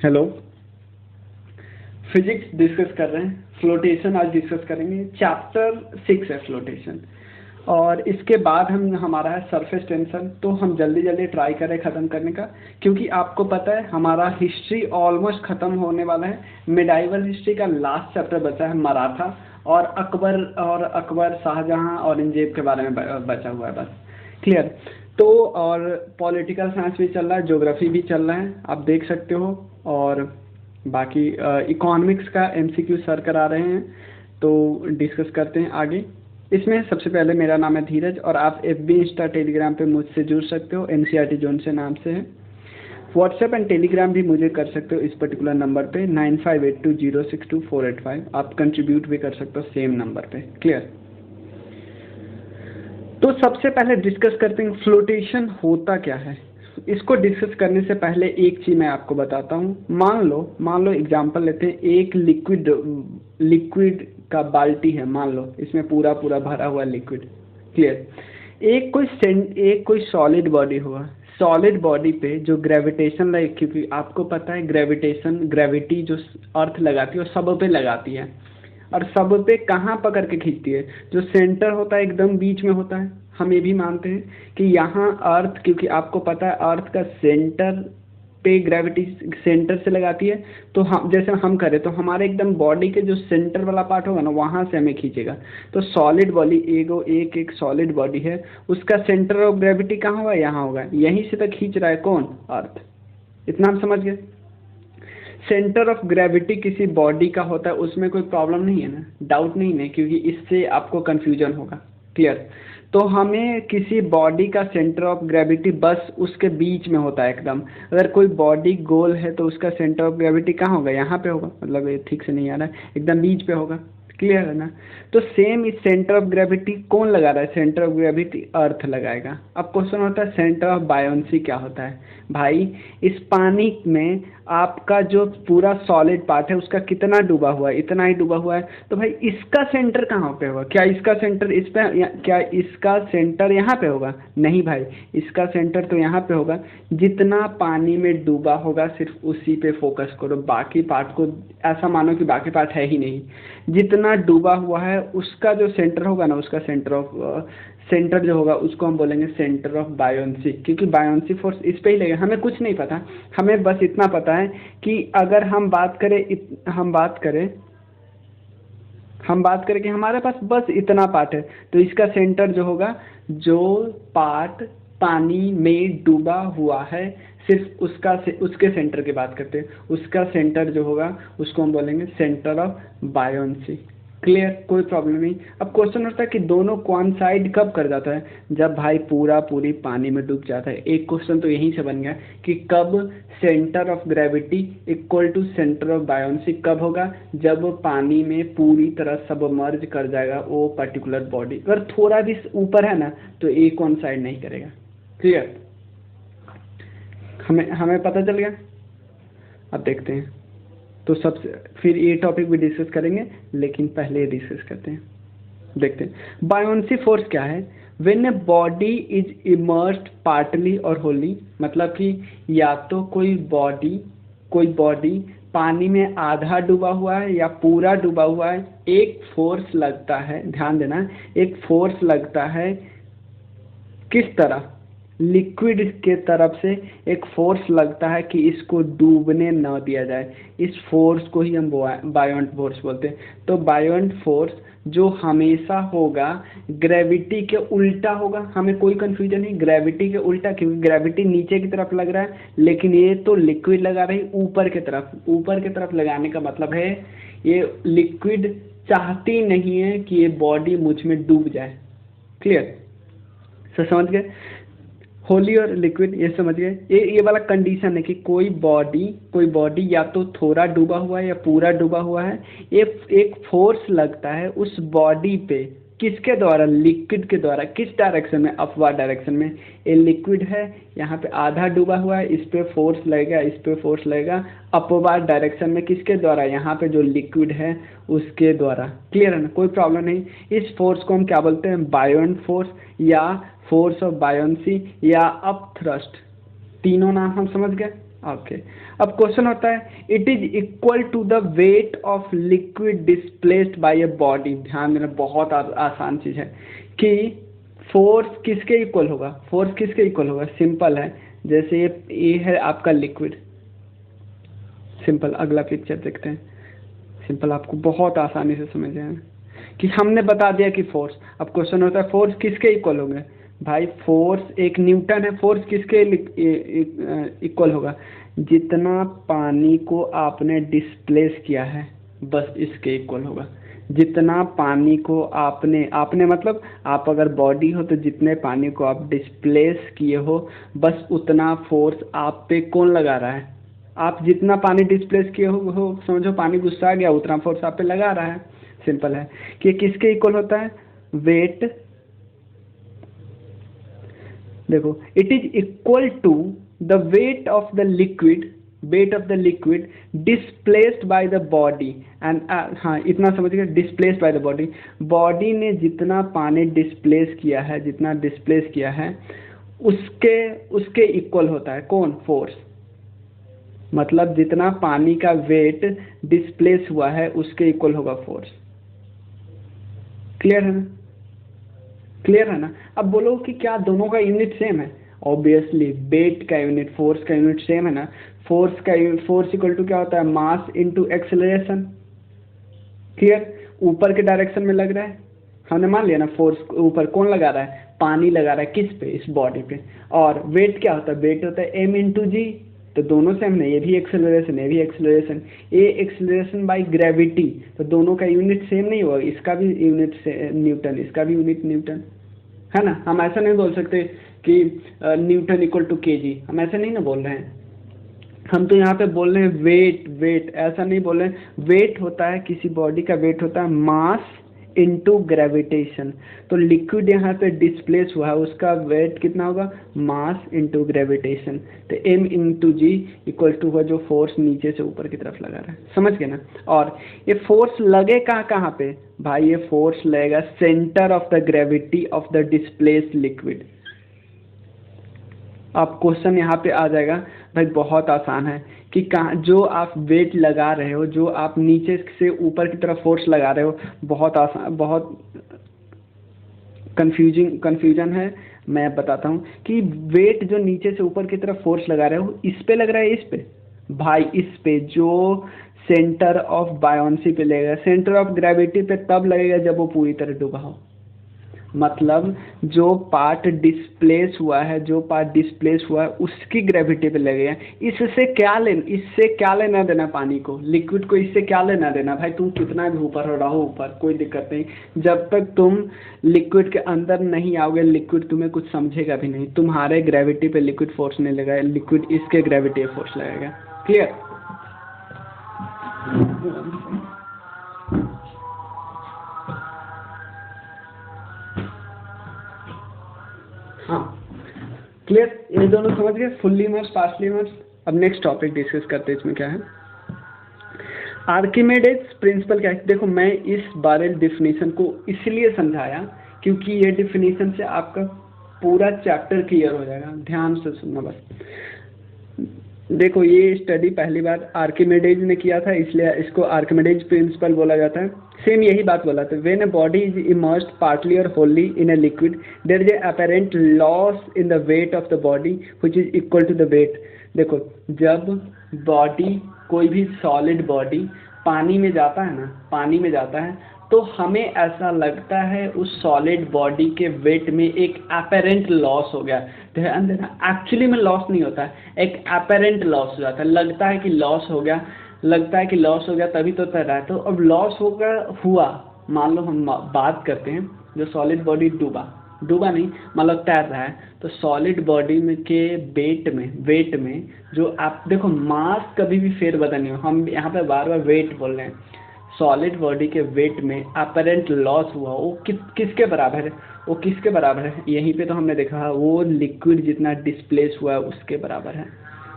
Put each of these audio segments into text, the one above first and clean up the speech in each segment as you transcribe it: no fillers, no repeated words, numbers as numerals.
Hello, physics discuss कर रहे हैं। फ्लोटेशन आज डिस्कस करेंगे। चैप्टर 6 है फ्लोटेशन, और इसके बाद हमारा है सरफेस टेंशन। तो हम जल्दी जल्दी ट्राई करें ख़त्म करने का, क्योंकि आपको पता है हमारा हिस्ट्री ऑलमोस्ट ख़त्म होने वाला है। मिडाइवल हिस्ट्री का लास्ट चैप्टर बचा है मराठा और अकबर शाहजहां औरंगजेब के बारे में बचा हुआ है बस। क्लियर? तो और पॉलिटिकल साइंस भी चल रहा है, ज्योग्राफी भी चल रहा है, आप देख सकते हो। और बाकी इकोनॉमिक्स का एमसीक्यू सर करा रहे हैं, तो डिस्कस करते हैं आगे। इसमें सबसे पहले मेरा नाम है धीरज, और आप एफबी, इंस्टा, टेलीग्राम पे मुझसे जुड़ सकते हो। एनसीईआरटी जोन से नाम से है। व्हाट्सएप एंड टेलीग्राम भी मुझे कर सकते हो इस पर्टिकुलर नंबर पे 9582062485। आप कंट्रीब्यूट भी कर सकते हो सेम नंबर पे। क्लियर? तो सबसे पहले डिस्कस करते हैं फ्लोटेशन होता क्या है। इसको डिस्कस करने से पहले एक चीज मैं आपको बताता हूँ। मान लो एग्जांपल लेते हैं। एक लिक्विड का बाल्टी है, मान लो इसमें पूरा भरा हुआ लिक्विड। क्लियर? एक कोई सॉलिड बॉडी हुआ। सॉलिड बॉडी पे जो ग्रेविटेशन लगे, क्योंकि आपको पता है ग्रेविटी जो अर्थ लगाती है वो सब पे लगाती है, और सब पे कहाँ पकड़ के खींचती है? जो सेंटर होता है एकदम बीच में होता है। हम ये भी मानते हैं कि यहाँ अर्थ, क्योंकि आपको पता है अर्थ का सेंटर पे ग्रेविटी सेंटर से लगाती है। तो हम जैसे हम करें तो हमारे एकदम बॉडी के जो सेंटर वाला पार्ट होगा ना, वहाँ से हमें खींचेगा। तो सॉलिड बॉडी एक सॉलिड बॉडी है, उसका सेंटर ऑफ ग्रेविटी कहाँ होगा? यहाँ होगा। यहीं से तक खींच रहा है कौन? अर्थ। इतना हम समझ गए। सेंटर ऑफ ग्रेविटी किसी बॉडी का होता है, उसमें कोई प्रॉब्लम नहीं है ना, डाउट नहीं है, क्योंकि इससे आपको कंफ्यूजन होगा। क्लियर? तो हमें किसी बॉडी का सेंटर ऑफ ग्रेविटी बस उसके बीच में होता है एकदम। अगर कोई बॉडी गोल है तो उसका सेंटर ऑफ ग्रेविटी कहाँ होगा? यहाँ पे होगा। मतलब ये ठीक से नहीं आ रहा है, एकदम बीच पे होगा। क्लियर है ना? तो सेम इस सेंटर ऑफ ग्रेविटी कौन लगा रहा है? सेंटर ऑफ ग्रेविटी अर्थ लगाएगा। अब क्वेश्चन होता है सेंटर ऑफ बायोन्सी क्या होता है? भाई, इस पानी में आपका जो पूरा सॉलिड पार्ट है उसका कितना डूबा हुआ है? इतना ही डूबा हुआ है। तो भाई इसका सेंटर कहाँ पे होगा? क्या इसका सेंटर इस पे, क्या इसका सेंटर यहाँ पे होगा? नहीं भाई, इसका सेंटर तो यहाँ पे होगा। जितना पानी में डूबा होगा सिर्फ उसी पे फोकस करो, बाकी पार्ट को ऐसा मानो कि बाकी पार्ट है ही नहीं। जितना डूबा हुआ है उसका जो सेंटर होगा ना, उसका सेंटर जो होगा उसको हम बोलेंगे सेंटर ऑफ बायोन्सी, क्योंकि बायोन्सी फोर्स इस पे ही लगेगा। हमें कुछ नहीं पता, हमें बस इतना पता है कि अगर हम बात करें कि हमारे पास बस इतना पार्ट है, तो इसका सेंटर जो होगा, जो पार्ट पानी में डूबा हुआ है सिर्फ उसके सेंटर की बात करते हैं, उसका सेंटर जो होगा उसको हम बोलेंगे सेंटर ऑफ बायोन्सी। क्लियर? कोई प्रॉब्लम नहीं। अब क्वेश्चन होता है कि दोनों कौन साइड कब कर जाता है? जब भाई पूरी पानी में डूब जाता है। एक क्वेश्चन तो यहीं से बन गया कि कब centre of gravity equal to centre of buoyancy कब होगा? जब पानी में पूरी तरह सबमर्ज कर जाएगा वो पर्टिकुलर बॉडी। अगर थोड़ा भी ऊपर है ना तो एक कौन साइड नहीं करेगा। क्लियर? हमें पता चल गया। अब देखते हैं, तो सबसे फिर ये टॉपिक भी डिस्कस करेंगे, लेकिन पहले ये डिस्कस करते हैं। देखते हैं बायोन्सी फोर्स क्या है। When A body is immersed partly और होली, मतलब कि या तो कोई बॉडी पानी में आधा डूबा हुआ है या पूरा डूबा हुआ है, एक फोर्स लगता है। ध्यान देना, एक फोर्स लगता है। किस तरह? लिक्विड के तरफ से एक फोर्स लगता है कि इसको डूबने न दिया जाए। इस फोर्स को ही हम बायोंट फोर्स बोलते हैं। तो बायोंट फोर्स जो हमेशा होगा ग्रेविटी के उल्टा होगा। हमें कोई कंफ्यूजन नहीं, ग्रेविटी के उल्टा, क्योंकि ग्रेविटी नीचे की तरफ लग रहा है, लेकिन ये तो लिक्विड लगा रही ऊपर की तरफ। ऊपर की तरफ लगाने का मतलब है ये लिक्विड चाहती नहीं है कि ये बॉडी मुझ में डूब जाए। क्लियर? समझ गए? होली और लिक्विड ये समझ गए। ये वाला कंडीशन है कि कोई बॉडी या तो थोड़ा डूबा हुआ है या पूरा डूबा हुआ है। एक फोर्स लगता है उस बॉडी पे। किसके द्वारा? लिक्विड के द्वारा। किस डायरेक्शन में? अपवर्ड डायरेक्शन में। ये लिक्विड है, यहाँ पे आधा डूबा हुआ है, इस पे फोर्स लगेगा, इस पे फोर्स लगेगा अपवर्ड डायरेक्शन में। किसके द्वारा? यहाँ पे जो लिक्विड है उसके द्वारा। क्लियर है ना? कोई प्रॉब्लम नहीं। इस फोर्स को हम क्या बोलते हैं? बायोंट फोर्स या फोर्स ऑफ बायोन्सी या अपथ्रस्ट। तीनों नाम हम समझ गए। ओके। अब क्वेश्चन होता है it is equal to the weight of liquid displaced by a body. ध्यान देना, बहुत आसान चीज है कि फोर्स किसके इक्वल होगा, फोर्स किसके इक्वल होगा। सिंपल है, जैसे ये है आपका लिक्विड। सिंपल, अगला पिक्चर देखते हैं। सिंपल, आपको बहुत आसानी से समझ जाए कि हमने बता दिया कि फोर्स। अब क्वेश्चन होता है फोर्स किसके इक्वल होंगे। भाई फोर्स एक न्यूटन है, फोर्स किसके इक्वल होगा, जितना पानी को आपने डिस्प्लेस किया है बस इसके इक्वल होगा। जितना पानी को आपने मतलब आप अगर बॉडी हो तो जितने पानी को आप डिस्प्लेस किए हो बस उतना फोर्स आप पे कौन लगा रहा है। आप जितना पानी डिस्प्लेस किए हो समझो पानी गुस्सा आ गया, उतना फोर्स आप पे लगा रहा है। सिंपल है कि किसके इक्वल होता है, वेट। देखो it is equal to the weight of the liquid, weight of the liquid displaced by the body and, हाँ इतना समझ गए, displaced by the body. Body ने जितना पानी डिस्प्लेस किया है, जितना डिस्प्लेस किया है उसके उसके इक्वल होता है कौन, फोर्स। मतलब जितना पानी का वेट डिस्प्लेस हुआ है उसके इक्वल होगा फोर्स। क्लियर है ना, क्लियर है ना। अब बोलो कि क्या दोनों का यूनिट सेम है। ऑब्वियसली वेट का यूनिट, फोर्स का यूनिट सेम है ना। फोर्स इक्वल टू क्या होता है, मास इनटू एक्सेलरेशन। क्लियर, ऊपर के डायरेक्शन में लग रहा है, हमने मान लिया ना फोर्स ऊपर कौन लगा रहा है, पानी लगा रहा है किस पे, इस बॉडी पे। और वेट क्या होता है, वेट होता है एम इंटू जी। तो दोनों सेम है, ये भी एक्सेलरेशन, ये भी acceleration. A acceleration by gravity, तो दोनों का यूनिट सेम नहीं होगा, इसका भी यूनिट न्यूटन, इसका भी यूनिट न्यूटन है ना। हम ऐसा नहीं बोल सकते कि न्यूटन इक्वल टू केजी, हम ऐसे नहीं ना बोल रहे हैं। हम तो यहाँ पे बोल रहे हैं वेट, वेट ऐसा नहीं बोल रहे हैं। वेट होता है, किसी बॉडी का वेट होता है मास इनटू ग्रेविटेशन। तो लिक्विड यहाँ पे डिस्प्लेस हुआ है, उसका वेट कितना होगा, मास इनटू ग्रेविटेशन। तो m into g equal to हुआ जो फोर्स नीचे से ऊपर की तरफ लगा रहा है, समझ गए ना। और ये फोर्स लगे कहाँ कहाँ पे भाई, ये फोर्स लगेगा centre of the gravity of the displaced liquid. अब क्वेश्चन यहाँ पे आ जाएगा भाई, बहुत आसान है कि कहाँ जो आप वेट लगा रहे हो, जो आप नीचे से ऊपर की तरफ फोर्स लगा रहे हो, बहुत आसान, बहुत कंफ्यूजन है। मैं बताता हूँ कि वेट जो नीचे से ऊपर की तरफ फोर्स लगा रहे हो इस पे लग रहा है, इस पे भाई, इस पे जो सेंटर ऑफ बायोन्सी पे लगेगा। सेंटर ऑफ ग्रेविटी पे तब लगेगा जब वो पूरी तरह डूबा हो। मतलब जो पार्ट डिस्प्लेस हुआ है, जो पार्ट डिस्प्लेस हुआ है उसकी ग्रेविटी पे लगेगा। इससे क्या लेना देना पानी को, लिक्विड को इससे क्या लेना देना भाई। तुम कितना भी ऊपर हो रहो ऊपर, कोई दिक्कत नहीं। जब तक तुम लिक्विड के अंदर नहीं आओगे लिक्विड तुम्हें कुछ समझेगा भी नहीं। तुम्हारे ग्रेविटी पे लिक्विड फोर्स नहीं लगेगा, लिक्विड इसके ग्रेविटी पे फोर्स लगेगा। क्लियर। हाँ क्लियर, ये दोनों समझ गए, फुल्ली इमर्स, पार्शली इमर्स। अब नेक्स्ट टॉपिक डिस्कस करते हैं, इसमें क्या है, आर्किमेडिस प्रिंसिपल क्या है। देखो मैं इस बारे डेफिनेशन को इसलिए समझाया क्योंकि ये डेफिनेशन से आपका पूरा चैप्टर क्लियर हो जाएगा। ध्यान से सुनना बस। देखो ये स्टडी पहली बार आर्किमेडिस ने किया था, इसलिए इसको आर्किमेडिस प्रिंसिपल बोला जाता है। सेम यही बात बोला था, when a body is immersed partly और wholly in a liquid there is a apparent loss in the weight of the body which is equal to the weight. देखो जब बॉडी, कोई भी सॉलिड बॉडी पानी में जाता है ना, पानी में जाता है तो हमें ऐसा लगता है उस सॉलिड बॉडी के वेट में एक अपैरेंट लॉस हो गया। ध्यान देना, एक्चुअली में लॉस नहीं होता है, एक अपैरेंट लॉस हो जाता है। लगता है कि लॉस हो गया, लगता है कि लॉस हो गया तभी तो तैर रहा है। तो अब लॉस हुआ, मान लो हम बात करते हैं जो सॉलिड बॉडी डूबा नहीं, मतलब तैर रहा है, तो सॉलिड बॉडी में के वेट में जो आप देखो मास कभी भी फेरबदल नहीं हो। हम यहाँ पे बार बार वेट बोल रहे हैं। सॉलिड बॉडी के वेट में अपरेंट लॉस हुआ, वो किसके बराबर है, वो किसके बराबर है, यहीं पे तो हमने देखा वो लिक्विड जितना डिस्प्लेस हुआ है उसके बराबर है।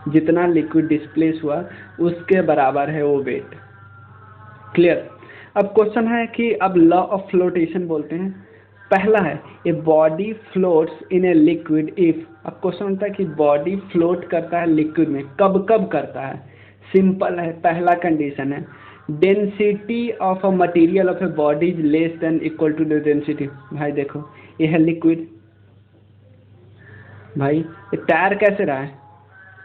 जितना लिक्विड डिस्प्लेस हुआ उसके बराबर है वो वेट। क्लियर। अब क्वेश्चन है कि अब लॉ ऑफ फ्लोटेशन बोलते हैं। पहला है a body floats in a liquid if, अब क्वेश्चन होता है कि बॉडी फ्लोट करता है लिक्विड में, कब कब करता है? सिंपल है, पहला कंडीशन है density of a material of a body is less than equal to the density. भाई देखो ये है लिक्विड, भाई ये तैर कैसे रहा है?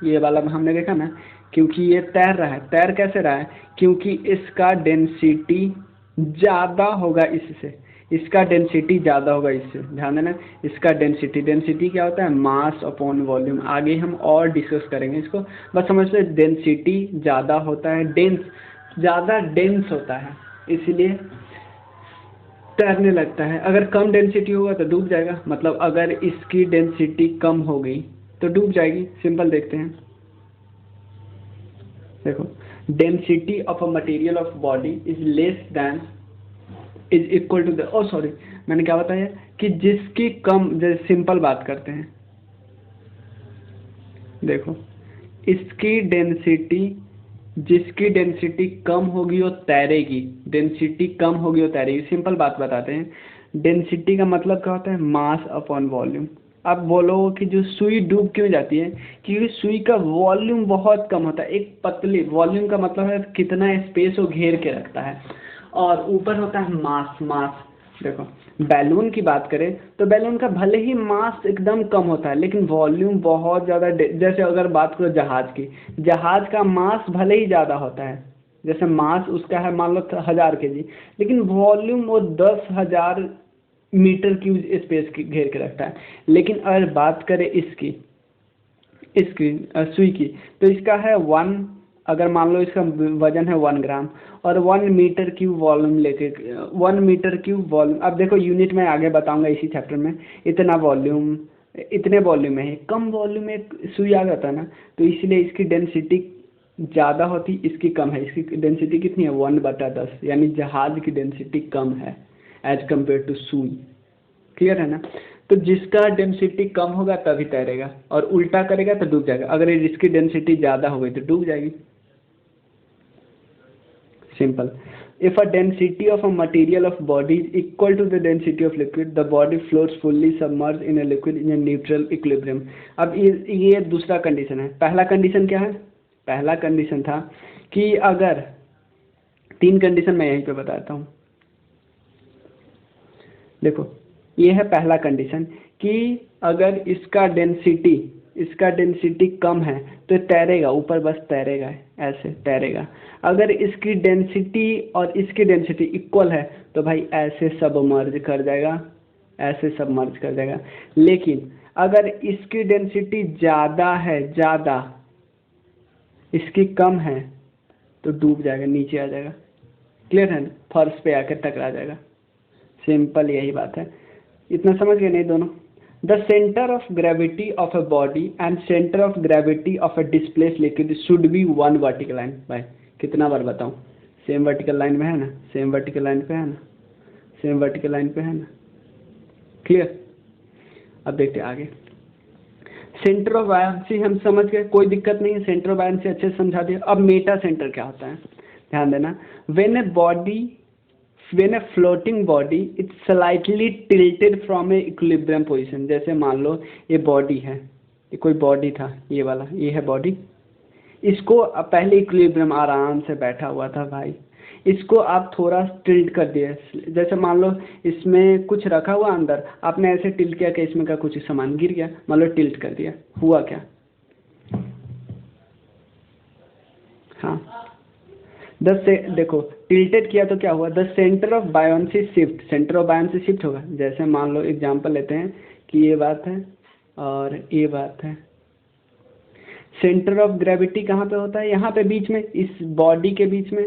ये वाला हमने देखा ना, क्योंकि ये तैर रहा है। तैर कैसे रहा है? क्योंकि इसका डेंसिटी ज़्यादा होगा इससे, इसका डेंसिटी ज़्यादा होगा इससे। ध्यान देना, इसका डेंसिटी, डेंसिटी क्या होता है? Mass upon volume. आगे हम और डिस्कस करेंगे इसको, बस समझ लो डेंसिटी ज़्यादा होता है, डेंस ज़्यादा डेंस होता है, इसलिए तैरने लगता है। अगर कम डेंसिटी होगा तो डूब जाएगा, मतलब अगर इसकी डेंसिटी कम हो गई तो डूब जाएगी। सिंपल देखते हैं, देखो density of a material of body is less than is equal to the, oh sorry मैंने क्या बताया कि जिसकी कम, जैसे सिंपल बात करते हैं, देखो इसकी डेंसिटी, जिसकी डेंसिटी कम होगी वो तैरेगी, डेंसिटी कम होगी वो तैरेगी। सिंपल बात बताते हैं, डेंसिटी का मतलब क्या होता है? Mass upon volume. अब बोलो कि जो सुई डूब क्यों जाती है? क्योंकि सुई का वॉल्यूम बहुत कम होता है, एक पतली, वॉल्यूम का मतलब है कितना स्पेस वो घेर के रखता है, और ऊपर होता है मास। मास देखो बैलून की बात करें तो बैलून का भले ही मास एकदम कम होता है लेकिन वॉल्यूम बहुत ज़्यादा। जैसे अगर बात करो जहाज की, जहाज का मास भले ही ज़्यादा होता है, जैसे मास उसका है मान लो 1000 kg, लेकिन वॉल्यूम वो 10,000 मीटर क्यूब स्पेस की घेर के रखता है। लेकिन अगर बात करें इसकी सुई की, तो इसका है 1, अगर मान लो इसका वजन है 1 ग्राम और 1 मीटर क्यूब वॉल्यूम लेके, 1 मीटर क्यूब वॉल्यूम। अब देखो यूनिट में आगे बताऊंगा इसी चैप्टर में, इतना वॉल्यूम, इतने वॉल्यूम में है, कम वॉल्यूम में सुई आ जाता है ना, तो इसलिए इसकी डेंसिटी ज़्यादा होती, इसकी कम है। इसकी डेंसिटी कितनी है? 1/10, यानी जहाज की डेंसिटी कम है एज कम्पेयर टू सुई। क्लियर है ना? तो जिसका डेंसिटी कम होगा तभी तैरेगा, और उल्टा करेगा तो डूब जाएगा। अगर इसकी डेंसिटी ज़्यादा हो गई तो डूब जाएगी। Simple. If a density of a material of body is equal to the density of liquid, the body floats fully submerged in a liquid in a neutral equilibrium. अब ये दूसरा कंडीशन है। पहला कंडीशन क्या है? पहला कंडीशन था कि अगर, 3 कंडीशन मैं यहीं पे बताता हूँ। देखो ये है पहला कंडीशन कि अगर इसका डेंसिटी कम है तो तैरेगा, ऊपर बस तैरेगा, ऐसे तैरेगा। अगर इसकी डेंसिटी और इसकी डेंसिटी इक्वल है तो भाई ऐसे सबमर्ज कर जाएगा, ऐसे सबमर्ज कर जाएगा। लेकिन अगर इसकी डेंसिटी ज़्यादा है, ज़्यादा, इसकी कम है तो डूब जाएगा, नीचे आ जाएगा। क्लियर है ना? फर्श पे आकर टकरा जाएगा। सिंपल यही बात है। इतना समझ गए नहीं दोनों? The centre of gravity of a body and centre of gravity of a displace liquid should be 1 vertical line. भाई कितना बार बताऊं? सेम वर्टिकल लाइन में है ना, सेम वर्टिकल लाइन पे है ना, सेम वर्टिकल लाइन पे है ना। क्लियर? अब देखते हैं आगे। सेंटर ऑफ बायन्सी हम समझ गए, कोई दिक्कत नहीं है, सेंटर ऑफ बायन्सी अच्छे से समझा दिया। अब मेटा सेंटर क्या होता है? ध्यान देना, when a floating body it's slightly tilted from a equilibrium position। जैसे मान लो ये बॉडी है, ये कोई बॉडी था, ये वाला, ये है बॉडी, इसको पहले इक्विलिब्रियम आराम से बैठा हुआ था भाई, इसको आप थोड़ा टिल्ट कर दिए। जैसे मान लो इसमें कुछ रखा हुआ अंदर, आपने ऐसे टिल्ट किया कि इसमें का कुछ सामान गिर गया, मान लो टिल्ट कर दिया, हुआ क्या? हाँ देखो टिल्टेड किया तो क्या हुआ? The centre of buoyancy shift, centre of buoyancy shift होगा। जैसे मान लो एग्जांपल लेते हैं कि ये बात है और ये बात है, सेंटर ऑफ ग्रेविटी कहाँ पे होता है? यहाँ पे बीच में, इस बॉडी के बीच में।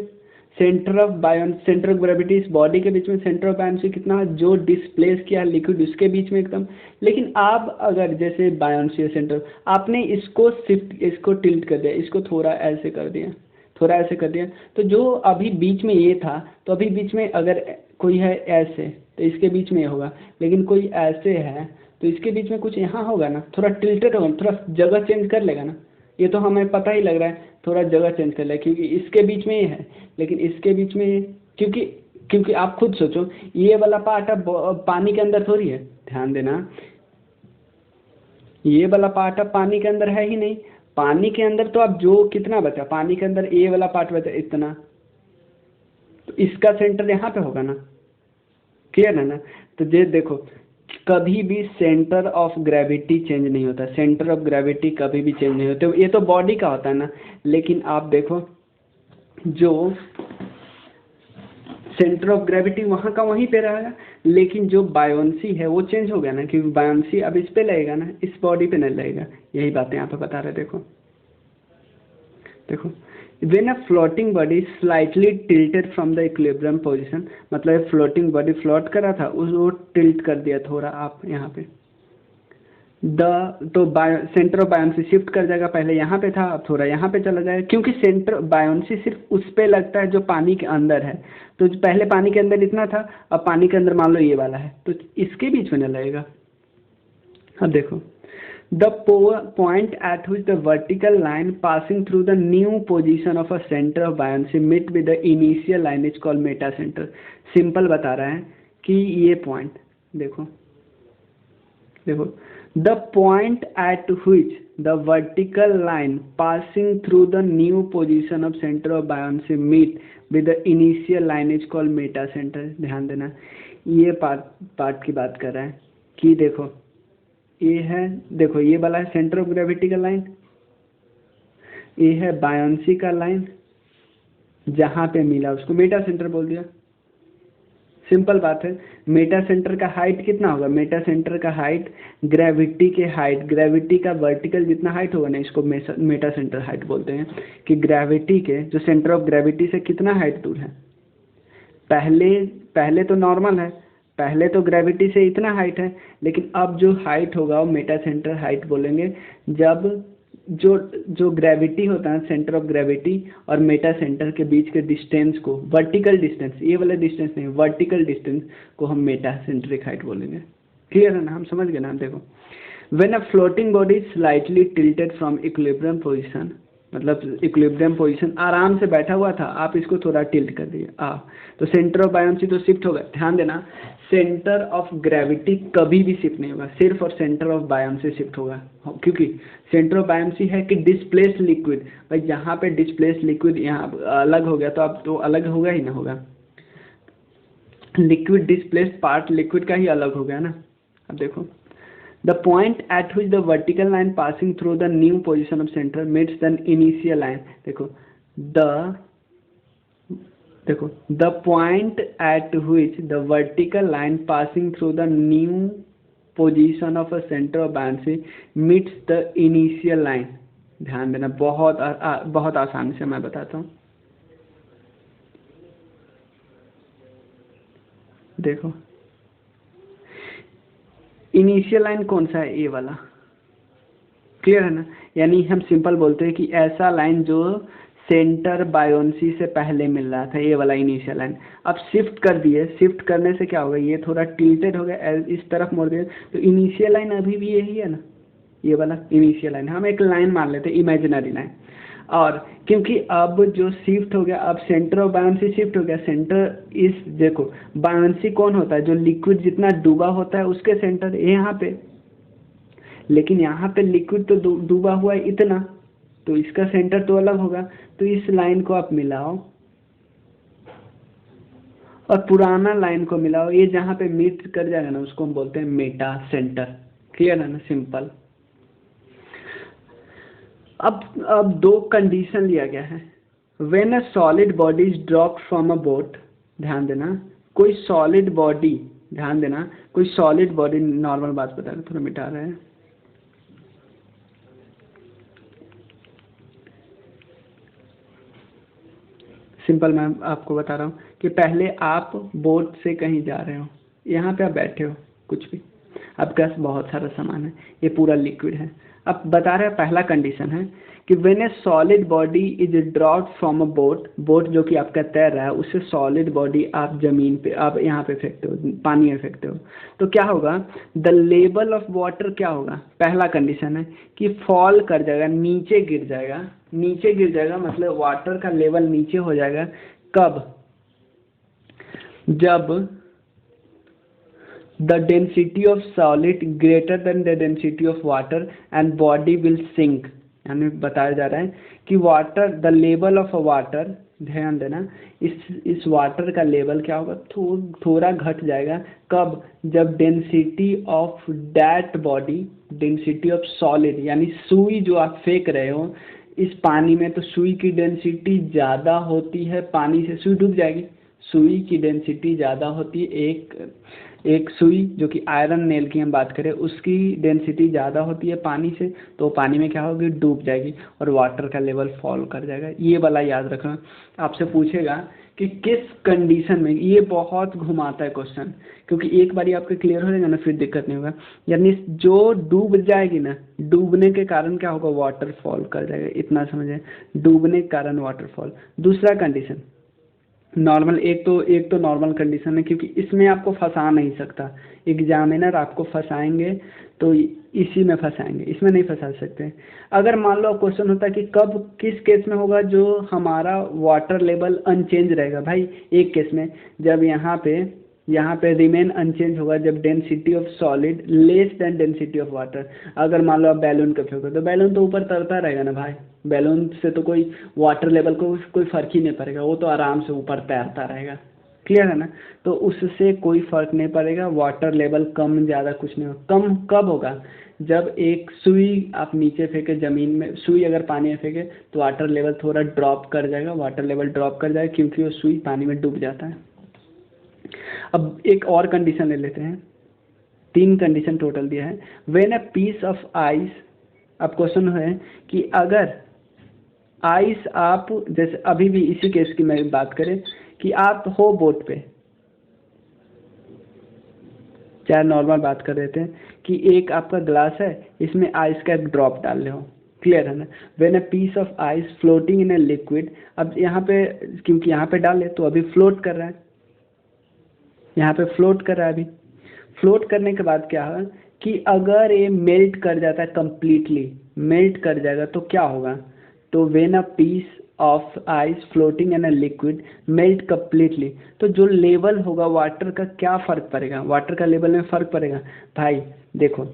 सेंटर ऑफ ग्रेविटी इस बॉडी के बीच में, सेंटर ऑफ बायोन्सी कितना है? जो डिस्प्लेस किया है लिक्विड उसके बीच में एकदम। लेकिन आप अगर जैसे बायोन्सी सेंटर, आपने इसको शिफ्ट, इसको टिल्ट कर दिया, इसको थोड़ा ऐसे कर दिया, थोड़ा ऐसे कर दिया, तो जो अभी बीच में ये था, तो अभी बीच में अगर कोई है ऐसे तो इसके बीच में ये होगा, लेकिन कोई ऐसे है तो इसके बीच में कुछ यहाँ होगा ना, थोड़ा टिल्टेड होगा, थोड़ा जगह चेंज कर लेगा ना। ये तो हमें पता ही लग रहा है, थोड़ा जगह चेंज कर लेगा, क्योंकि इसके बीच में ये है लेकिन इसके बीच में ये, क्योंकि आप खुद सोचो, ये वाला पार्ट अब पानी के अंदर थोड़ी है। ध्यान देना, ये वाला पार्ट अब पानी के अंदर है ही नहीं, पानी के अंदर तो अब जो कितना बचा, पानी के अंदर ये वाला पार्ट बचा इतना, तो इसका सेंटर यहाँ पे होगा ना, क्लियर है ना। तो ये देखो कभी भी सेंटर ऑफ ग्रेविटी चेंज नहीं होता, सेंटर ऑफ ग्रेविटी कभी भी चेंज नहीं होते, ये तो बॉडी का होता है ना। लेकिन आप देखो जो सेंटर ऑफ ग्रेविटी वहाँ का वहीं पे रहेगा, लेकिन जो बायोन्सी है वो चेंज हो गया ना, क्योंकि बायोन्सी अब इस पे लगेगा ना, इस बॉडी पे नहीं लगेगा। यही बातें यहाँ पे बता रहे, देखो देखो when a floating body is slightly tilted from the equilibrium position, मतलब फ्लोटिंग बॉडी फ्लोट कर रहा था, वो टिल्ट कर दिया थोड़ा आप यहाँ पे, तो सेंटर ऑफ बायोन्सी शिफ्ट कर जाएगा, पहले यहाँ पे था अब थोड़ा यहाँ पे चला जाएगा, क्योंकि सेंटर बायोन्सी सिर्फ उस पे लगता है जो पानी के अंदर है। तो पहले पानी के अंदर इतना था, अब पानी के अंदर मान लो ये वाला है, तो इसके बीच में न लगेगा। अब देखो the point at which the vertical line passing through the new position of a center of buoyancy meet with the initial line is called meta center। Simple बता रहा है कि ये पॉइंट देखो देखो the point at which the vertical line passing through the new position of center of buoyancy meet with the initial line is called meta center। ध्यान देना, ये पार्ट की बात कर रहा है कि देखो ये है, देखो ये वाला है सेंटर ऑफ ग्रेविटी का लाइन, ये है बायोन्सी का लाइन, जहाँ पे मिला उसको मेटा सेंटर बोल दिया। सिंपल बात है। मेटा सेंटर का हाइट कितना होगा, मेटा सेंटर का हाइट ग्रेविटी के हाइट, ग्रेविटी का वर्टिकल जितना हाइट होगा ना, इसको मेटा सेंटर हाइट बोलते हैं, कि ग्रेविटी के जो सेंटर ऑफ ग्रेविटी से कितना हाइट दूर है। पहले तो नॉर्मल है, पहले तो ग्रेविटी से इतना हाइट है, लेकिन अब जो हाइट होगा वो मेटा सेंटर हाइट बोलेंगे, जब जो ग्रेविटी होता है सेंटर ऑफ ग्रेविटी और मेटा सेंटर के बीच के डिस्टेंस को, वर्टिकल डिस्टेंस, ये वाला डिस्टेंस नहीं, वर्टिकल डिस्टेंस को हम मेटा सेंट्रिक हाइट बोलेंगे। क्लियर है ना, हम समझ गए ना। देखो when a floating body slightly tilted from equilibrium position, मतलब इक्विलिब्रियम पोजीशन आराम से बैठा हुआ था, आप इसको थोड़ा टिल्ट कर दिए तो सेंटर ऑफ बायोन्सी तो शिफ्ट होगा। ध्यान देना, सेंटर ऑफ ग्रेविटी कभी भी शिफ्ट नहीं होगा, सिर्फ और सेंटर ऑफ बायोन्सी शिफ्ट होगा, क्योंकि सेंटर ऑफ बायोन्सी है कि डिस्प्लेस्ड लिक्विड, भाई जहाँ पे डिस्प्लेस्ड लिक्विड यहाँ अलग हो गया तो अब तो अलग होगा ही ना होगा, लिक्विड डिस्प्लेस्ड पार्ट लिक्विड का ही अलग हो गया ना। अब देखो the point at which the vertical line passing through the new position of center meets the initial line, देखो the point at which the vertical line passing through the new position of a center of buoyancy meets the initial line। ध्यान देना, बहुत आसानी से मैं बताता हूँ। देखो इनिशियल लाइन कौन सा है, ये वाला, क्लियर है ना। यानी हम सिंपल बोलते हैं कि ऐसा लाइन जो सेंटर बायोन्सी से पहले मिल रहा था, ये वाला इनिशियल लाइन। अब शिफ्ट कर दिए, शिफ्ट करने से क्या होगा, ये थोड़ा टिल्टेड हो गया, इस तरफ मोड़ दिया, तो इनिशियल लाइन अभी भी यही है ना, ये वाला इनिशियल लाइन। हम एक लाइन मान लेते हैं, इमेजिनरी लाइन, और क्योंकि अब जो शिफ्ट हो गया, अब सेंटर ऑफ बायोन्सी शिफ्ट हो गया, सेंटर इस, देखो बायोन्सी कौन होता है, जो लिक्विड जितना डूबा होता है उसके सेंटर यहाँ पे, लेकिन यहाँ पे लिक्विड तो डूबा हुआ है इतना, तो इसका सेंटर तो अलग होगा। तो इस लाइन को आप मिलाओ और पुराना लाइन को मिलाओ, ये जहाँ पे मीट कर जाएगा ना उसको हम बोलते हैं मेटा सेंटर। क्लियर है ना, सिंपल। अब दो कंडीशन लिया गया है। When a solid body is dropped from a boat, ध्यान देना, कोई सॉलिड बॉडी, ध्यान देना, कोई सॉलिड बॉडी, नॉर्मल बात बता रहे, थोड़ा मिटा रहे हैं। सिंपल मैं आपको बता रहा हूँ कि पहले आप बोट से कहीं जा रहे हो, यहाँ पे आप बैठे हो, कुछ भी आपके पास बहुत सारा सामान है, ये पूरा लिक्विड है। अब बता रहे हैं पहला कंडीशन है कि when A solid body is dropped from a boat, boat जो कि आपका तैर रहा है उससे सॉलिड बॉडी आप जमीन पे, आप यहाँ पे फेंकते हो, पानी में फेंकते हो, तो क्या होगा, द लेवल ऑफ वाटर क्या होगा, पहला कंडीशन है कि फॉल कर जाएगा, नीचे गिर जाएगा, नीचे गिर जाएगा, मतलब वाटर का लेवल नीचे हो जाएगा। कब, जब the density of solid greater than the density of water and body will sink. यानी बताया जा रहा है कि water, the level of water, ध्यान देना, इस वाटर का लेवल क्या होगा, थोड़ा घट जाएगा। कब? जब density of that body, density of solid, यानी सुई जो आप फेंक रहे हो इस पानी में, तो सुई की डेंसिटी ज़्यादा होती है पानी से, सुई डूब जाएगी। सुई की डेंसिटी ज़्यादा होती है, एक सुई जो कि आयरन नेल की हम बात करें उसकी डेंसिटी ज़्यादा होती है पानी से, तो पानी में क्या होगी, डूब जाएगी और वाटर का लेवल फॉल कर जाएगा। ये वाला याद रखना। आपसे पूछेगा कि किस कंडीशन में, ये बहुत घुमाता है क्वेश्चन, क्योंकि एक बारी आपके क्लियर हो जाएगा ना फिर दिक्कत नहीं होगा। यानी जो डूब जाएगी ना, डूबने के कारण क्या होगा, वाटर फॉल कर जाएगा, इतना समझे, डूबने के कारण वाटरफॉल। दूसरा कंडीशन नॉर्मल, एक तो नॉर्मल कंडीशन है, क्योंकि इसमें आपको फंसा नहीं सकता, एग्जामिनर आपको फंसाएंगे तो इसी में फंसाएंगे, इसमें नहीं फंसा सकते। अगर मान लो क्वेश्चन होता है कि कब, किस केस में होगा जो हमारा वाटर लेवल अनचेंज रहेगा, भाई एक केस में, जब यहाँ पे रिमेन अनचेंज होगा, जब density of solid less than density of water. अगर मान लो आप बैलून का फेंको तो बैलून तो ऊपर तरता रहेगा ना भाई, बैलून से तो कोई वाटर लेवल को कोई फर्क ही नहीं पड़ेगा, वो तो आराम से ऊपर तैरता रहेगा, क्लियर है ना। तो उससे कोई फर्क नहीं पड़ेगा, वाटर लेवल कम ज़्यादा कुछ नहीं होगा। कम कब होगा, जब एक सुई आप नीचे फेंके ज़मीन में, सुई अगर पानी में फेंके तो वाटर लेवल थोड़ा ड्रॉप कर जाएगा, वाटर लेवल ड्रॉप कर जाएगा, क्योंकि वो सुई पानी में डूब जाता है। अब एक और कंडीशन ले लेते हैं, 3 कंडीशन टोटल दिया है। When a piece of ice, अब क्वेश्चन है कि अगर आइस, आप जैसे अभी भी इसी केस की मैं बात करें कि आप हो बोट पे, चाहे नॉर्मल बात कर रहे थे कि एक आपका ग्लास है, इसमें आइस का एक ड्रॉप डाल रहे हो, क्लियर है ना। When a piece of ice floating in a liquid, अब यहाँ पे क्योंकि यहाँ पे डाले तो अभी फ्लोट कर रहा है, यहाँ पे फ्लोट कर रहा है। अभी फ्लोट करने के बाद क्या है कि अगर ये मेल्ट कर जाता है, कंप्लीटली मेल्ट कर जाएगा तो क्या होगा, तो when a piece of ice floating in a liquid melt completely, तो जो लेवल होगा वाटर का, क्या फ़र्क पड़ेगा, वाटर का लेवल में फ़र्क पड़ेगा। भाई देखो,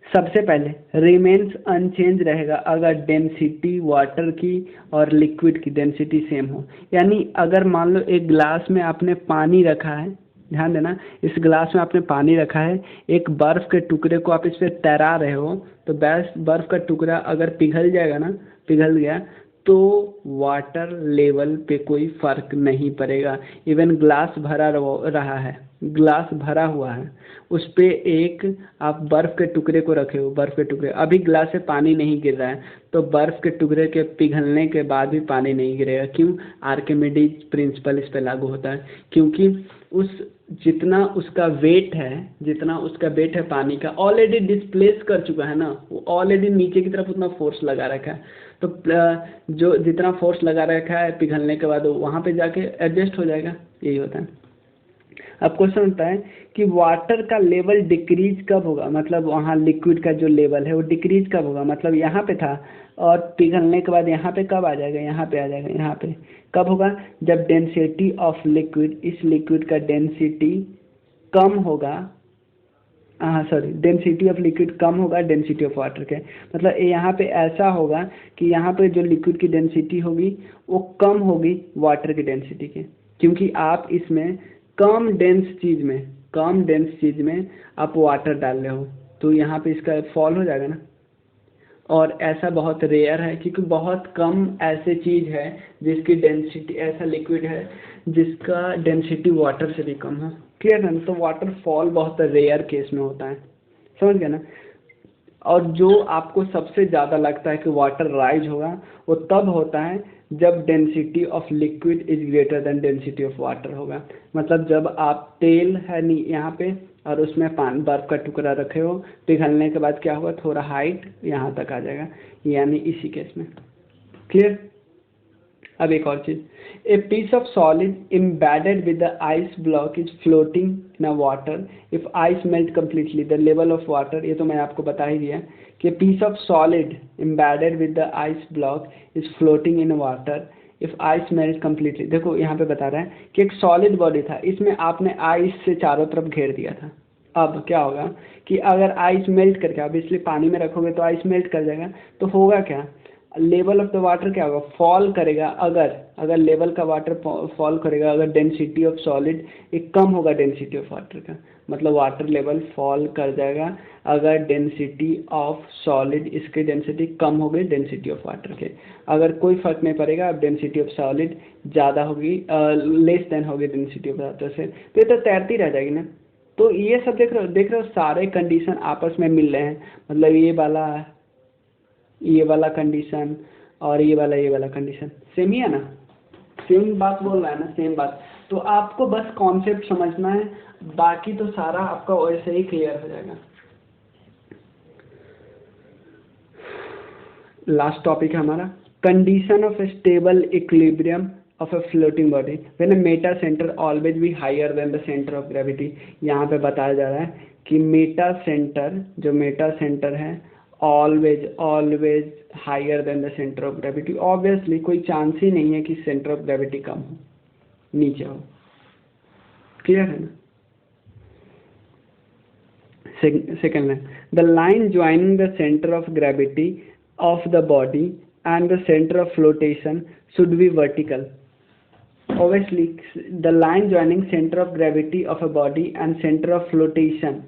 सबसे पहले रिमेन्स अनचेंज रहेगा अगर डेंसिटी वाटर की और लिक्विड की डेंसिटी सेम हो। यानी अगर मान लो एक ग्लास में आपने पानी रखा है, ध्यान देना, इस ग्लास में आपने पानी रखा है, एक बर्फ़ के टुकड़े को आप इस पर तैरा रहे हो, तो बर्फ़ का टुकड़ा अगर पिघल जाएगा ना, पिघल गया तो वाटर लेवल पे कोई फ़र्क नहीं पड़ेगा। इवन ग्लास भरा रहा है, ग्लास भरा हुआ है, उस पर एक आप बर्फ़ के टुकड़े को रखे हो, बर्फ़ के टुकड़े, अभी ग्लास से पानी नहीं गिर रहा है, तो बर्फ़ के टुकड़े के पिघलने के बाद भी पानी नहीं गिरेगा। क्यों? आर्किमिडीज प्रिंसिपल इस पर लागू होता है, क्योंकि उस जितना उसका वेट है, जितना उसका वेट है पानी का, ऑलरेडी डिस्प्लेस कर चुका है ना, वो ऑलरेडी नीचे की तरफ उतना फोर्स लगा रखा है, तो जो जितना फोर्स लगा रखा है पिघलने के बाद वहाँ पे जाके एडजस्ट हो जाएगा, यही होता है। अब क्वेश्चन होता है कि वाटर का लेवल डिक्रीज कब होगा, मतलब वहाँ लिक्विड का जो लेवल है वो डिक्रीज कब होगा, मतलब यहाँ पे था और पिघलने के बाद यहाँ पे कब आ जाएगा, यहाँ पे आ जाएगा, यहाँ पे कब होगा, जब डेंसिटी ऑफ लिक्विड, इस लिक्विड का डेंसिटी कम होगा, हाँ सॉरी, डेंसिटी ऑफ लिक्विड कम होगा डेंसिटी ऑफ वाटर के, मतलब यहाँ पे ऐसा होगा कि यहाँ पे जो लिक्विड की डेंसिटी होगी वो कम होगी वाटर की डेंसिटी के, क्योंकि आप इसमें कम डेंस चीज़ में आप वाटर डाल रहे हो, तो यहाँ पे इसका फॉल हो जाएगा ना। और ऐसा बहुत रेयर है, क्योंकि बहुत कम ऐसे चीज़ है जिसकी डेंसिटी, ऐसा लिक्विड है जिसका डेंसिटी वाटर से भी कम हो, क्लियर है ना। तो वाटर फॉल बहुत रेयर केस में होता है, समझ गए ना। और जो आपको सबसे ज़्यादा लगता है कि वाटर राइज होगा, वो तब होता है जब density of liquid is greater than density of water होगा, मतलब जब आप तेल है नहीं यहाँ पे और उसमें पानी बर्फ़ का टुकड़ा रखे हो, पिघलने के बाद क्या होगा, थोड़ा हाइट यहाँ तक आ जाएगा, यानी इसी केस में, क्लियर। अब एक और चीज़, a piece of solid embedded with the ice block is floating in water, if ice melt completely the level of water, ये तो मैं आपको बता ही दिया कि piece of solid embedded with the ice block is floating in water if ice melt completely. देखो यहाँ पे बता रहा है कि एक सॉलिड बॉडी था, इसमें आपने आइस से चारों तरफ घेर दिया था, अब क्या होगा कि अगर आइस मेल्ट करके, अब इसलिए पानी में रखोगे तो आइस मेल्ट कर जाएगा, तो होगा क्या, लेवल ऑफ द वाटर क्या होगा, फॉल करेगा। अगर अगर लेवल का वाटर फॉल करेगा, अगर डेंसिटी ऑफ सॉलिड एक कम होगा डेंसिटी ऑफ वाटर का, मतलब वाटर लेवल फॉल कर जाएगा अगर डेंसिटी ऑफ सॉलिड, इसकी डेंसिटी कम हो गई डेंसिटी ऑफ वाटर के। अगर कोई फर्क नहीं पड़ेगा, अब डेंसिटी ऑफ सॉलिड ज़्यादा होगी, लेस देन होगी डेंसिटी ऑफ वाटर से, तो ये तो तैरती रह जाएगी ना। तो ये सब देख रहे हो सारे कंडीशन आपस में मिल रहे हैं, मतलब ये वाला कंडीशन और ये वाला कंडीशन सेम ही है ना, सेम बात बोल रहा है ना, सेम बात। तो आपको बस कॉन्सेप्ट समझना है, बाकी तो सारा आपका वैसे ही क्लियर हो जाएगा। लास्ट टॉपिक है हमारा condition of stable equilibrium of a floating body when a meta centre always be higher than the centre of gravity. यहाँ पे बताया जा रहा है कि मेटा सेंटर, जो मेटा सेंटर है, always higher than the centre of gravity. Obviously कोई चांस ही नहीं है कि सेंटर ऑफ ग्रेविटी कम हो, नीचे हो। क्लियर है ना। Second line, the line joining the centre of gravity of the body and the center of flotation should be vertical. Obviously, the line joining center of gravity of a body and center of flotation,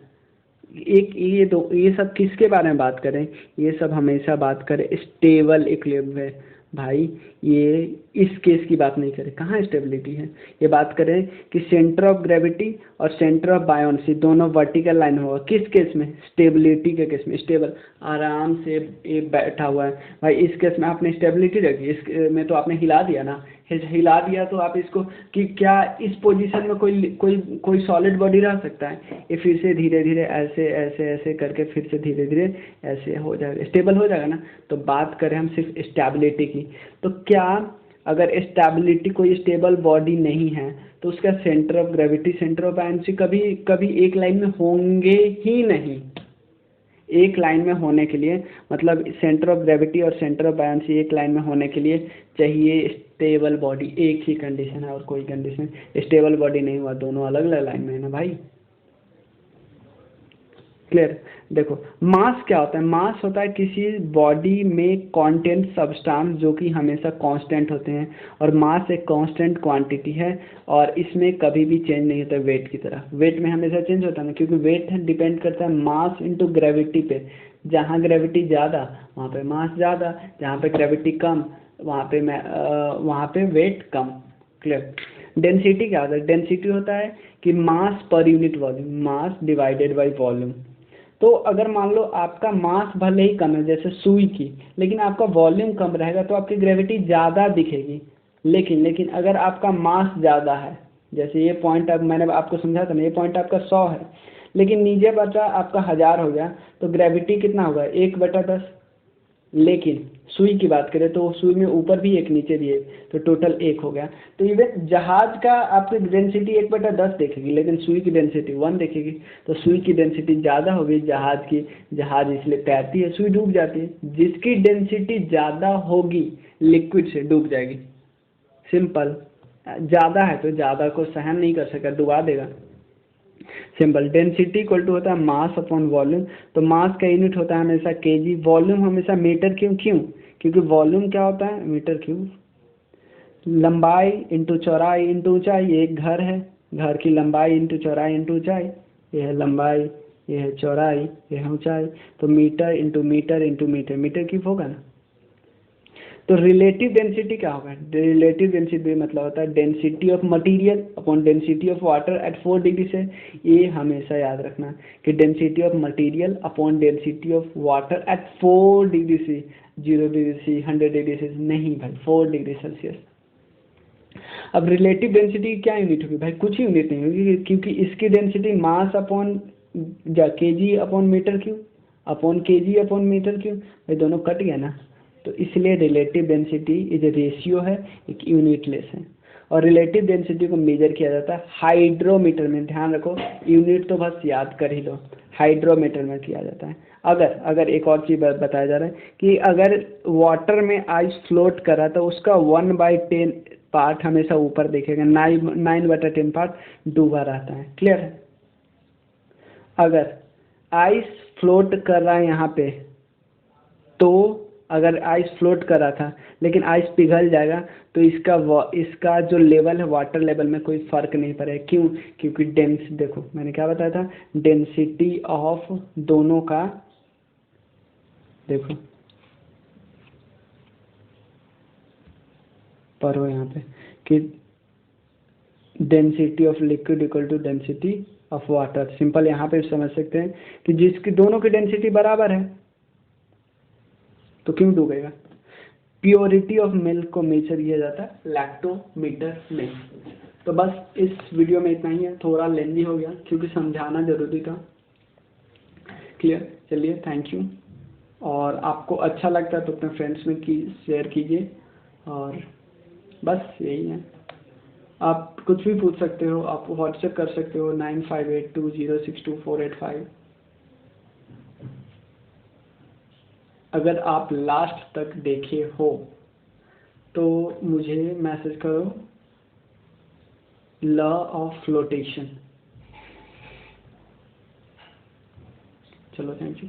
ये सब किसके बारे में बात करें, ये सब हमेशा बात करें स्टेबल इक्विलिब्रियम। भाई ये इस केस की बात नहीं करें, कहाँ स्टेबिलिटी है, ये बात करें कि सेंटर ऑफ ग्रेविटी और सेंटर ऑफ बायोन्सी दोनों वर्टिकल लाइन होगा। किस केस में, स्टेबिलिटी के केस में। स्टेबल आराम से ये बैठा हुआ है भाई, इस केस में आपने स्टेबिलिटी रखी, इस में तो आपने हिला दिया ना, हिला दिया तो आप इसको कि क्या इस पोजीशन में कोई सॉलिड बॉडी रह सकता है, ये फिर से धीरे धीरे ऐसे ऐसे ऐसे करके फिर से धीरे धीरे ऐसे हो जाएगा, स्टेबल हो जाएगा ना। तो बात करें हम सिर्फ स्टेबिलिटी की, तो क्या अगर स्टेबिलिटी, कोई स्टेबल बॉडी नहीं है तो उसका centre of gravity, centre of buoyancy कभी कभी एक लाइन में होंगे ही नहीं। एक लाइन में होने के लिए, मतलब सेंटर ऑफ ग्रेविटी और सेंटर ऑफ बायोन्सी एक लाइन में होने के लिए चाहिए स्टेबल बॉडी। एक ही कंडीशन है और कोई कंडीशन, स्टेबल बॉडी नहीं हुआ, दोनों अलग अलग लाइन में है ना भाई। क्लियर। देखो मास क्या होता है, मास होता है किसी बॉडी में कंटेंट सब्सटेंस जो कि हमेशा कांस्टेंट होते हैं, और मास एक कांस्टेंट क्वांटिटी है और इसमें कभी भी चेंज नहीं होता वेट की तरह। वेट में हमेशा चेंज होता है ना, क्योंकि वेट डिपेंड करता है मास इनटू ग्रेविटी पे। जहाँ ग्रेविटी ज़्यादा वहाँ पे मास ज़्यादा, जहाँ पे ग्रेविटी कम वहाँ पे वेट कम। क्लियर। डेंसिटी क्या होता है, डेंसिटी होता है कि मास पर unit volume, mass divided by volume. तो अगर मान लो आपका मास भले ही कम है जैसे सुई की, लेकिन आपका वॉल्यूम कम रहेगा तो आपकी ग्रेविटी ज़्यादा दिखेगी। लेकिन अगर आपका मास ज़्यादा है, जैसे ये पॉइंट, अब मैंने आपको समझा था ना, ये पॉइंट आपका 100 है, लेकिन नीचे बचा आपका 1000 हो गया, तो ग्रेविटी कितना होगा, 1/10। लेकिन सुई की बात करें तो सुई में ऊपर भी एक नीचे भी एक, तो टोटल 1 हो गया। तो इवन जहाज का आपकी डेंसिटी 1/10 देखेगी, लेकिन सुई की डेंसिटी 1 देखेगी। तो सुई की डेंसिटी ज़्यादा होगी जहाज की, जहाज इसलिए तैरती है, सुई डूब जाती है। जिसकी डेंसिटी ज़्यादा होगी लिक्विड से डूब जाएगी, सिंपल। ज़्यादा है तो ज़्यादा को सहन नहीं कर सका, डुबा देगा, सिंपल। डेंसिटी इक्वल टू होता है मास अपॉन वॉल्यूम। तो मास का यूनिट होता है हमेशा केजी, वॉल्यूम हमेशा मीटर क्यूब। क्यों, क्योंकि वॉल्यूम क्या होता है, मीटर क्यूब। लंबाई इंटू चौड़ाई इंटू ऊंचाई, ये एक घर है, घर की लंबाई इंटू चौड़ाई इंटू ऊंचाई, ये है लंबाई, ये है चौड़ाई, ये है ऊंचाई। तो metre into metre into metre, metre cube होगा ना। तो रिलेटिव डेंसिटी क्या होगा, रिलेटिव डेंसिटी मतलब होता है density of material upon density of water at 4 degree से। ये हमेशा याद रखना कि density of material upon density of water at 4 degree से, 0 डिग्री से 100 डिग्री से नहीं भाई, 4 डिग्री सेल्सियस। अब रिलेटिव डेंसिटी क्या यूनिट होगी भाई, कुछ यूनिट नहीं होगी, क्योंकि इसकी density mass upon KG upon metre cube upon KG upon metre cube, भाई दोनों कट गया ना। तो इसलिए relative density is a ratio है, एक यूनिट लेस है। और रिलेटिव डेंसिटी को मेजर किया जाता है हाइड्रोमीटर में, ध्यान रखो, यूनिट तो बस याद कर ही लो, हाइड्रोमीटर में किया जाता है। अगर एक और चीज़ बताया जा रहा है कि अगर वाटर में आइस फ्लोट कर रहा तो उसका 1/10 पार्ट हमेशा ऊपर दिखेगा, 9/10 पार्ट डूबा रहता है। क्लियर है। अगर आइस फ्लोट कर रहा है यहाँ पे, तो अगर आइस फ्लोट कर रहा था लेकिन आइस पिघल जाएगा तो इसका जो लेवल है वाटर लेवल में कोई फर्क नहीं पड़ेगा। क्यों? क्योंकि देखो मैंने क्या बताया था, डेंसिटी ऑफ दोनों का, देखो पढ़ो यहाँ पे कि density of liquid equal to density of water. Simple यहाँ पे समझ सकते हैं कि जिसकी दोनों की डेंसिटी बराबर है तो क्यों डूबेगा। प्योरिटी ऑफ मिल्क को मेजर किया जाता है लैक्टोमीटर में। तो बस इस वीडियो में इतना ही है, थोड़ा लेंदी हो गया क्योंकि समझाना जरूरी था। क्लियर? चलिए, थैंक यू। और आपको अच्छा लगता है तो अपने फ्रेंड्स में शेयर कीजिए। और बस यही है। आप कुछ भी पूछ सकते हो, आप व्हाट्सएप कर सकते हो 9582062485। अगर आप लास्ट तक देखे हो तो मुझे मैसेज करो लॉ ऑफ फ्लोटेशन। चलो, थैंक यू।